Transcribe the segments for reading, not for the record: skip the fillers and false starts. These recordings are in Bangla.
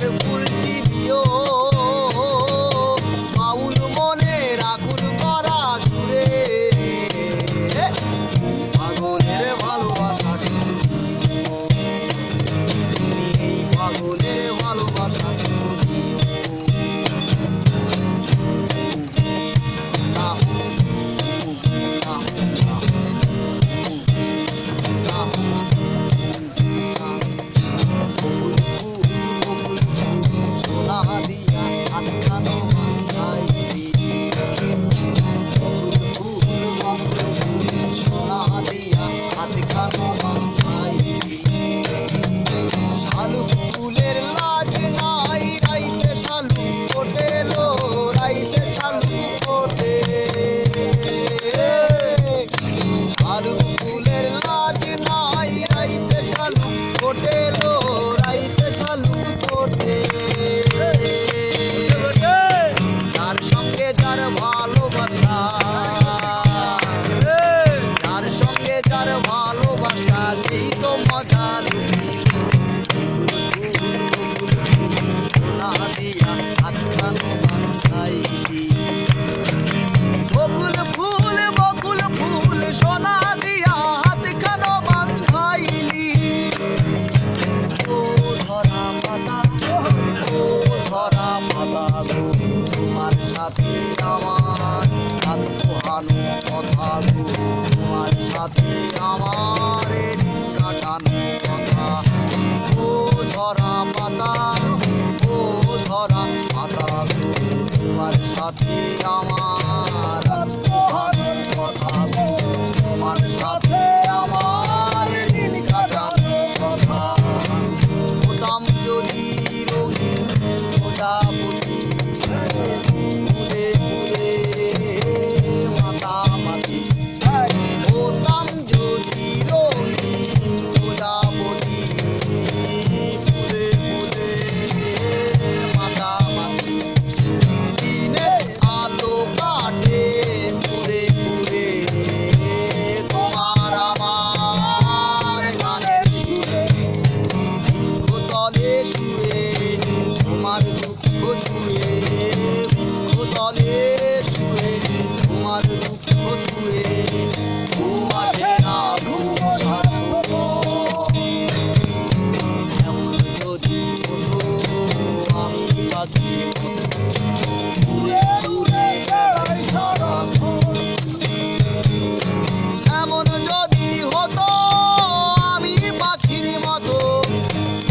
আমার উল্টি দিও বাউল মনে রাখুন করা জুড়ে পাগলের ভালোবাসা পাগলের ভালোবাসা যার সঙ্গে যার ভালোবাসা যার সঙ্গে যার ভালোবাসা সেই তো মজা বকুল ফুল বকুল ফুল সোনা দিয়া হাত খানো বান্ধাইলি ও ধরা পাতা তোমার সাথে আমার পোহানো কথা তোমার সাথে আমার কাটানো কথা ও ধরা পাতা তোমার সাথে আমার পোহানোর কথা তোমার সাথে আমার কাটানো কথা হতাম যদি রঙিন প্রজাপতি উড়ে উড়ে মাতামাতি হতাম যদি রঙিন প্রজাপতি উড়ে উড়ে মাতামাতি দিনের আলো কাটে পুড়ে পুড়ে তোমার আমার গানের সুরে বৃক্ষতলে শুয়ে তোমার দুঃখ ছুঁয়ে বৃক্ষতলে শুয়ে তোমার দুঃখ ছুঁয়ে ঘুম আসে না ঘুম এমন যদি হতো আমি পাখি এমন যদি হতো আমি পাখির মতো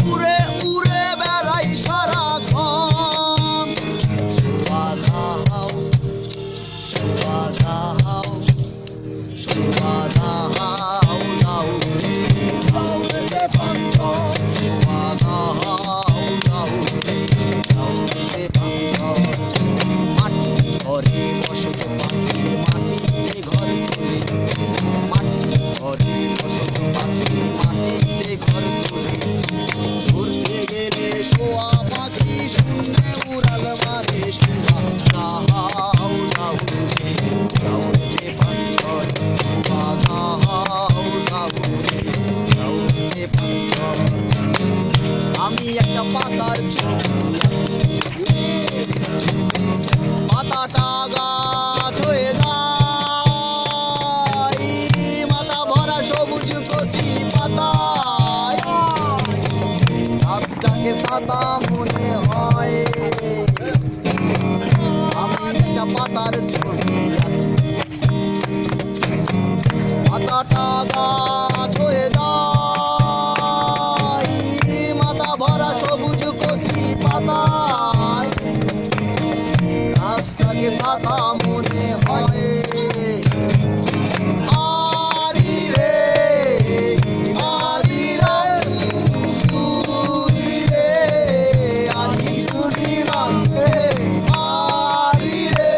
উড়ে উড়ে বেড়াই সারাক্ষণ বাধাও বাধাও বাধাও দাও মাটি ঘরে বসত পাখি মাটিতে ঘর তুলে মাটি ঘরে বসত পাখি মাটিতে ঘর তুলে ঘুরতে গেলে শোয়া পাখি শূন্যে উড়াল মারে শোয়া দাও দাও দাও রে পাঞ্চর দাও দাও দাও রে পাঞ্চর আমি একটা পাতার পাতাটা গাছ হয়ে যায় মাথা ভরা সবুজ কচি পাতায় গাছটাকে সাদা মনে হয় আমি একটা পাতার ছবি পাতাটা গাছ হয়ে যায় মাথা ভরা সবুজ কচি পাতায় গাছটাকে সাদা মনে হয় আরি রে আরি রে সুরি রে আরি সুরি রাম রে আরি রে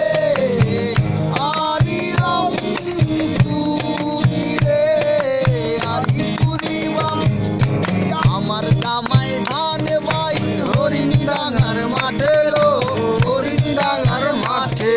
আরি রাম সুরি রে আরি সুরি রাম আমার কামাই ধান বাই হরিণী ডাঙার মাঠে লো হরিণী ডাঙার মাঠে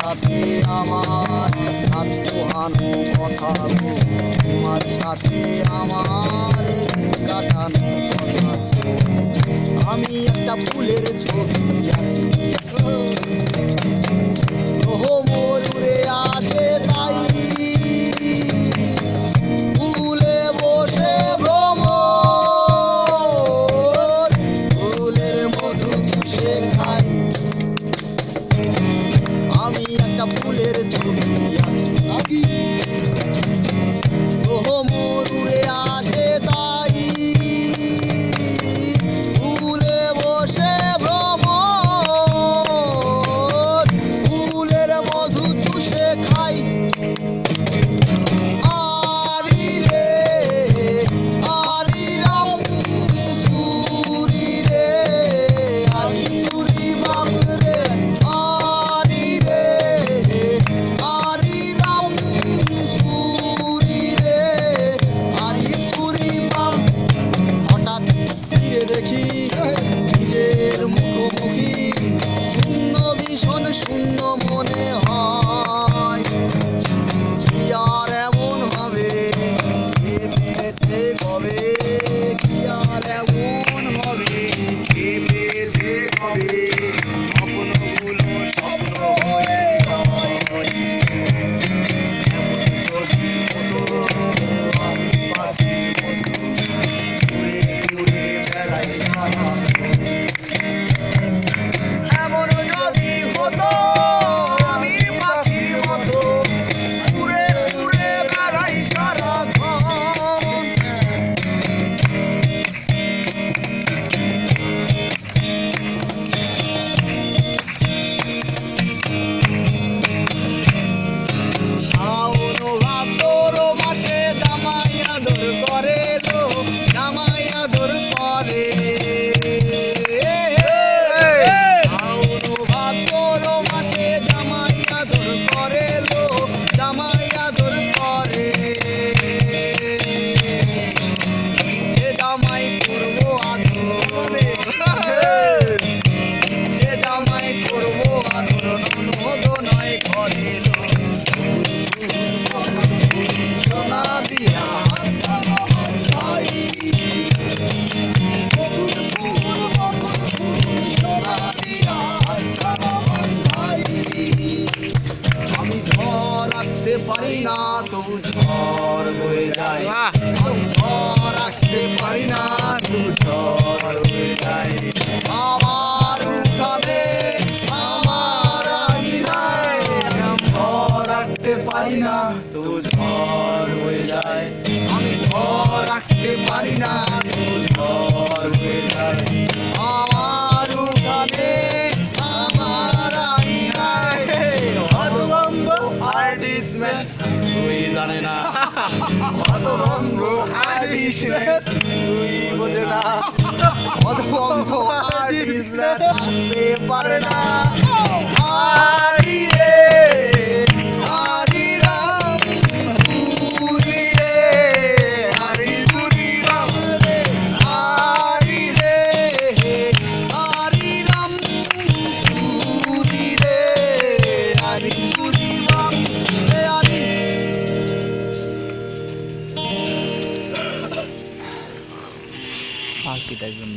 সাথে আমার রাত পোহানো কথা গো, তোমার সাথে আমার দিন কাটানো কথা। আমি একটা ফুলের ছবি ওহো মোর উড়ে আসে তাই, ফুলে বসে ভ্রমর, ফুলের মধু চুষে খাই। আমি একটা ফুলের ছবি আঁকি, ওহো মোর উড়ে আসে তাই, ফুলে বসে ভ্রমর, ফুলের মধু চুষে খাই। আরি রে আরি রাম সুরি রে, আরি সুরি বাম রে, আরি রে আরি রাম সুরি রে, আরি সুরি বাম। হঠাৎ ফিরে দেখি নিজের মুখোমুখি, শূন্য ভীষণ শূন্য মনে হয়। কি আর এমন হবে কে পেয়েছে কবে, কি আর এমন হবে কে পেয়েছে কবে, স্বপ্নগুলো স্বপ্ন হয়ে যায়। এমন যদি হতো আমি পাখির মতো উড়ে উড়ে বেড়াই সারা, এমন যদি হতো আমি পাখির মতো উড়ে উড়ে বেড়াই সারাক্ষণ। শাওন ভাদ্র মাসে জামাই আদর করে তো, জামাই আদর করে। শাওন ভাদ্র মাসে জামাই আদর করে লো, জামাই আদর করে। সে জামাই করবো আদর, সে জামাই করবো আদর, ননদ নয় ঘরে লো। সোনা দিয়া ভাই, সোনা দিয়া ভাই। আমি ঘর রাখতে পারি না তবু ঝড় বয়ে যায়, আমি ঘর রাখতে পারি না তবু ঝড় বয়ে যায়। আমার উঠানে আমার আঙিনায় আমি ঘর রাখতে পারি না তবু ঝড় বয়ে যায়, আমি ঘর রাখতে পারি না তবু ঝড় বয়ে যায়। আমার উঠানে আমার আঙিনায় হতভম্ব আর্টিস্টম্যান তুই জানে না, হতভম্ব আর্টিস্টম্যান তুই বোঝে না, হতভম্ব আর্টিস্টম্যান থাকতে পারে না। আরি রে আরি রাম সুরি রে, আরি সুরি রাম রে, আরি রে আরি রাম সুরি রে, আরি সুরি রাম রে, আরি। আর কি দেখবেন।